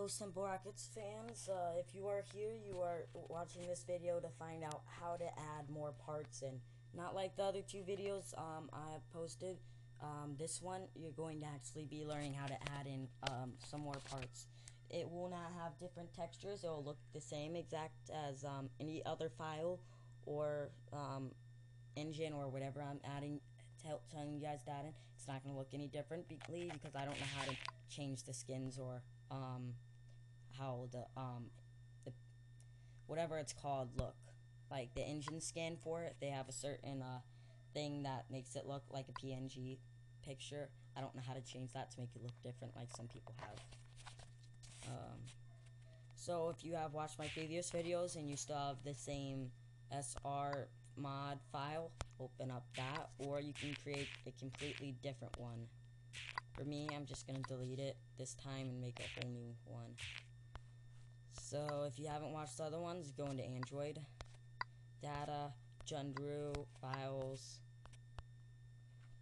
Hello, Simple Rockets fans. If you are here, you are watching this video to find out how to add more parts, and not like the other two videos I have posted. This one, you're going to actually be learning how to add in some more parts. It will not have different textures. It will look the same exact as any other file or engine or whatever I'm adding, telling you guys to add in. It's not going to look any different because I don't know how to change the skins or how the whatever it's called look. Like the engine skin for it, they have a certain thing that makes it look like a PNG picture. I don't know how to change that to make it look different like some people have. So if you have watched my previous videos and you still have the same SR mod file, open up that, or you can create a completely different one. For me, I'm just going to delete it this time and make a whole new one. So if you haven't watched the other ones, go into Android, Data, Jundru, Files,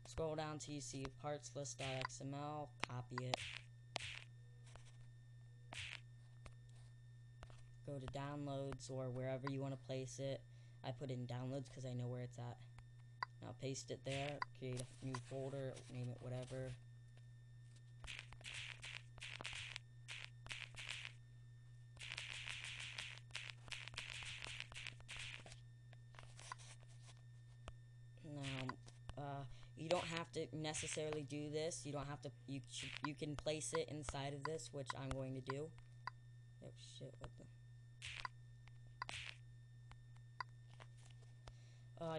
scroll down till you see parts list.xml, copy it, go to downloads or wherever you want to place it. I put it in downloads because I know where it's at. Now paste it there, create a new folder, name it whatever. Now, you don't have to necessarily do this. You don't have to. You can place it inside of this, which I'm going to do. Oh shit! What the?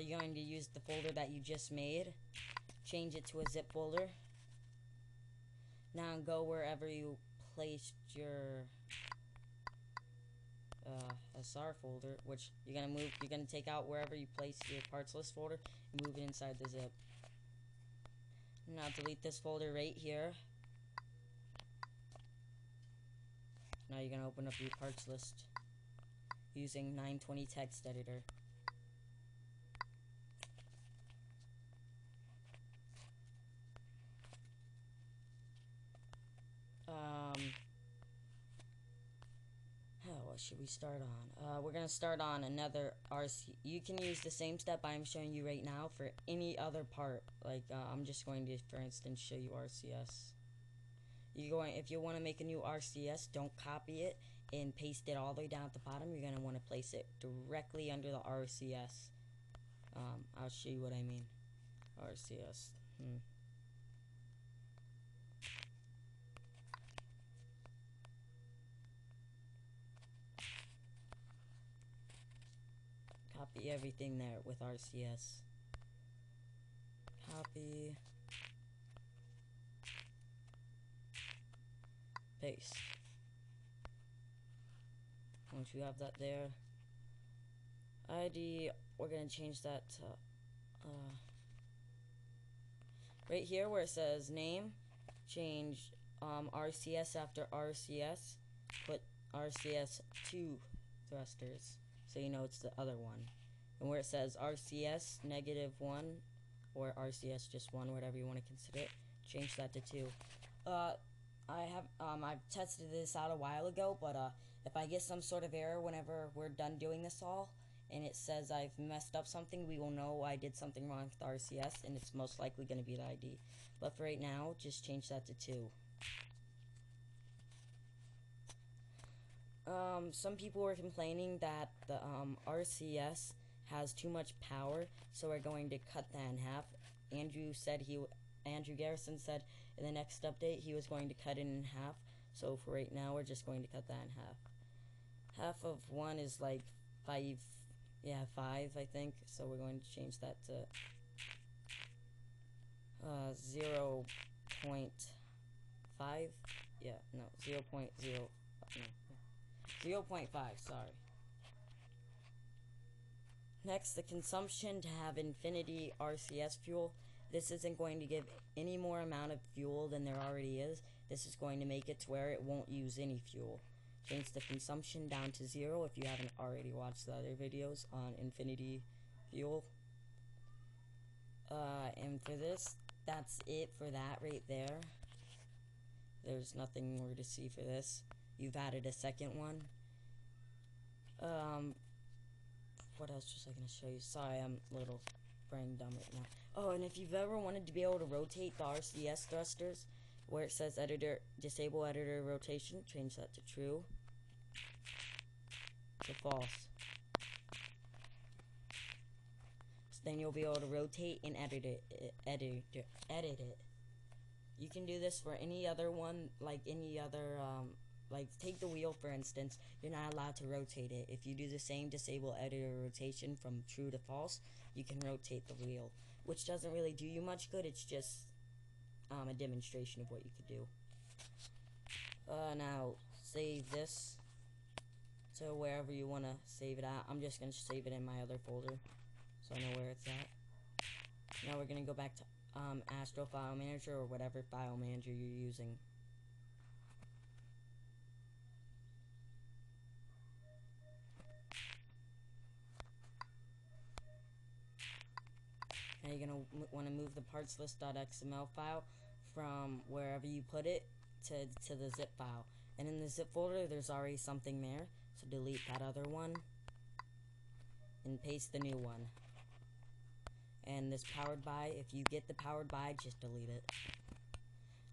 You're going to use the folder that you just made. Change it to a zip folder. Now go wherever you placed your SR folder, which you're gonna move. You're gonna take out wherever you place your parts list folder and move it inside the zip. Now delete this folder right here. Now you're gonna open up your parts list using 920 text editor. What should we start on? We're gonna start on another RC. You can use the same step I'm showing you right now for any other part. Like I'm just going to, for instance, show you RCS. If you want to make a new RCS, don't copy it and paste it all the way down at the bottom. You're gonna want to place it directly under the RCS. I'll show you what I mean. RCS. Copy everything there with RCS. Copy. Paste. Once you have that there, ID, we're going to change that to right here where it says name, change RCS after RCS, put RCS2 thrusters, so you know it's the other one. And where it says RCS -1 or RCS just 1, whatever you want to consider it, change that to 2. I've tested this out a while ago, but if I get some sort of error whenever we're done doing this all, and it says I've messed up something, we will know I did something wrong with the RCS, and it's most likely going to be the ID. But for right now, just change that to 2. Some people were complaining that the RCS has too much power, so we're going to cut that in half. Andrew Garrison said in the next update he was going to cut it in half. So for right now, we're just going to cut that in half. Half of 1 is like 5, I think. So we're going to change that to 0.5. Yeah, no, 0.0. No, 0.5. Sorry. Next, the consumption to have infinity RCS fuel. This isn't going to give any more amount of fuel than there already is. This is going to make it to where it won't use any fuel. Change the consumption down to 0 if you haven't already watched the other videos on infinity fuel. And for this, that's it for that right there. There's nothing more to see for this. you've added a second one. What else was I going to show you? Sorry, I'm a little brain dumb right now. Oh, and if you've ever wanted to be able to rotate the RCS thrusters, where it says editor, disable editor rotation, change that to true, to false. So then you'll be able to rotate and edit it. You can do this for any other one, like any other, like take the wheel for instance. You're not allowed to rotate it. If you do the same disable editor rotation from true to false, you can rotate the wheel, which doesn't really do you much good. It's just a demonstration of what you could do. Now save this to wherever you want to save it at. I'm just going to save it in my other folder so I know where it's at. Now we're going to go back to Astro File Manager or whatever file manager you're using. Now you're going to want to move the parts list.xml file from wherever you put it to the zip file. And in the zip folder, there's already something there, so delete that other one and paste the new one. And this powered by, if you get the powered by, just delete it.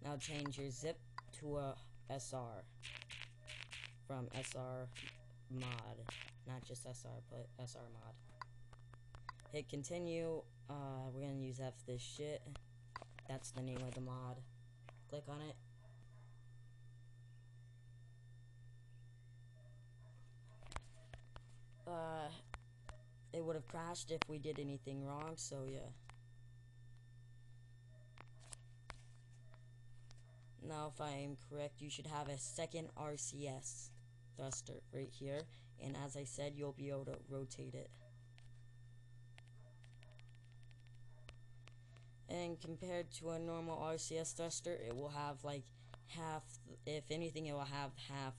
Now change your zip to a SR from SR mod, not just SR, but SR mod. Hit continue. We're gonna use F this shit. That's the name of the mod. Click on it. It would have crashed if we did anything wrong, so yeah. Now if I am correct, you should have a second RCS thruster right here, and as I said, you'll be able to rotate it. And compared to a normal RCS thruster, it will have like half, if anything, it will have half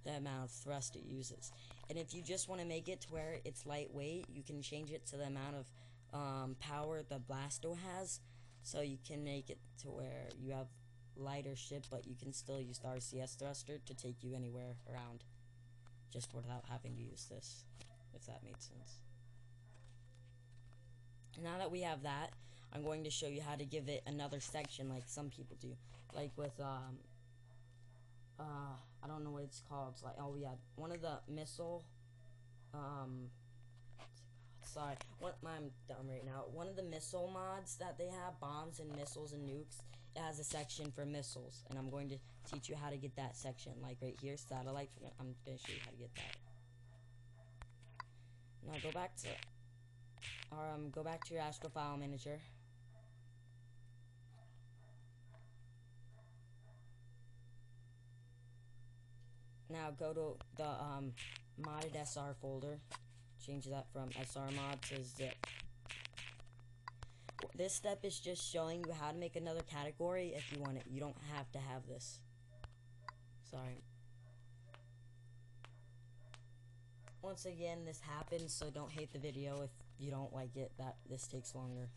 the amount of thrust it uses. And if you just want to make it to where it's lightweight, you can change it to the amount of power the Blasto has. So you can make it to where you have lighter ship, but you can still use the RCS thruster to take you anywhere around, just without having to use this, if that made sense. Now that we have that, I'm going to show you how to give it another section like some people do. Like with, I don't know what it's called. It's like, oh yeah, one of the missile, sorry, I'm dumb right now. One of the missile mods that they have, bombs and missiles and nukes, it has a section for missiles. And I'm going to teach you how to get that section. Like right here, satellites, I'm going to show you how to get that. Now go back to your Astro File Manager. Now go to the modded SR folder. Change that from SR mod to zip. This step is just showing you how to make another category if you want it. You don't have to have this. Sorry. Once again, this happens, so don't hate the video if you don't like it, that this takes longer.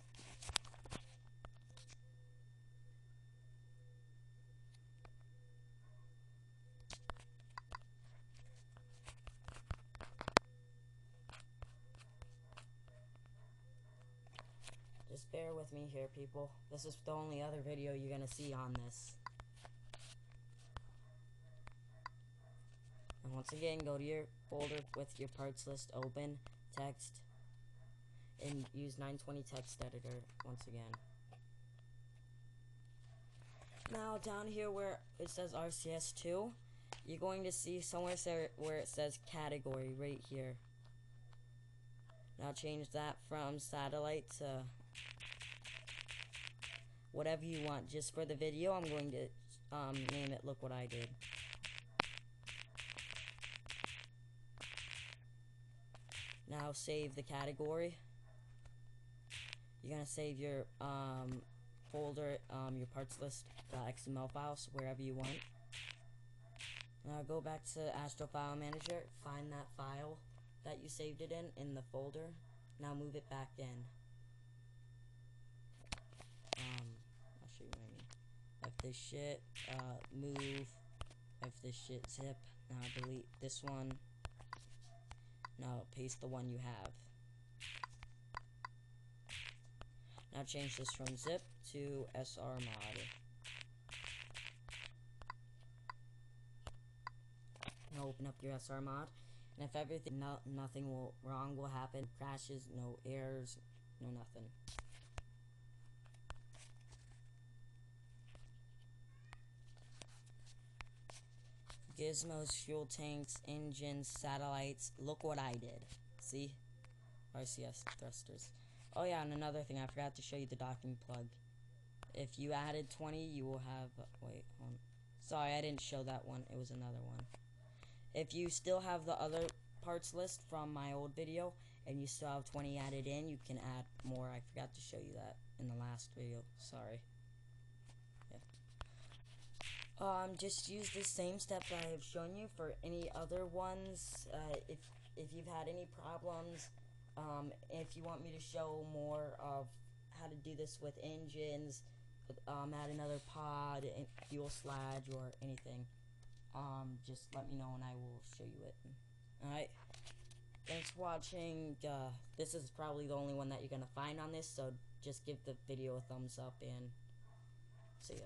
Just bear with me here, people. This is the only other video you're gonna see on this. And once again, go to your folder with your parts list open, text, and use 920 text editor once again. Now down here where it says RCS2, you're going to see somewhere where it says category right here. Now change that from satellite to whatever you want. Just for the video, I'm going to name it Look What I Did. Now save the category. You're gonna save your folder, your parts list .xml files wherever you want. Now go back to Astro File Manager, find that file that you saved it in the folder. Now move it back in. I'll show you what I mean. F this shit, move if this shit zip. Now delete this one. Now paste the one you have. Now change this from zip to SR mod. Now open up your SR mod, and if everything, nothing wrong will happen, crashes, no errors, no nothing. Gizmos, fuel tanks, engines, satellites. Look what I did. See? RCS thrusters. Oh yeah, and another thing, I forgot to show you the docking plug. If you added 20, you will have... Wait, hold on. Sorry, I didn't show that one. It was another one. If you still have the other parts list from my old video, and you still have 20 added in, you can add more. I forgot to show you that in the last video. Sorry. Just use the same steps I have shown you for any other ones. If you've had any problems, if you want me to show more of how to do this with engines, add another pod, fuel sludge, or anything, just let me know and I will show you it. Alright, thanks for watching. This is probably the only one that you're gonna find on this, so just give the video a thumbs up and see ya.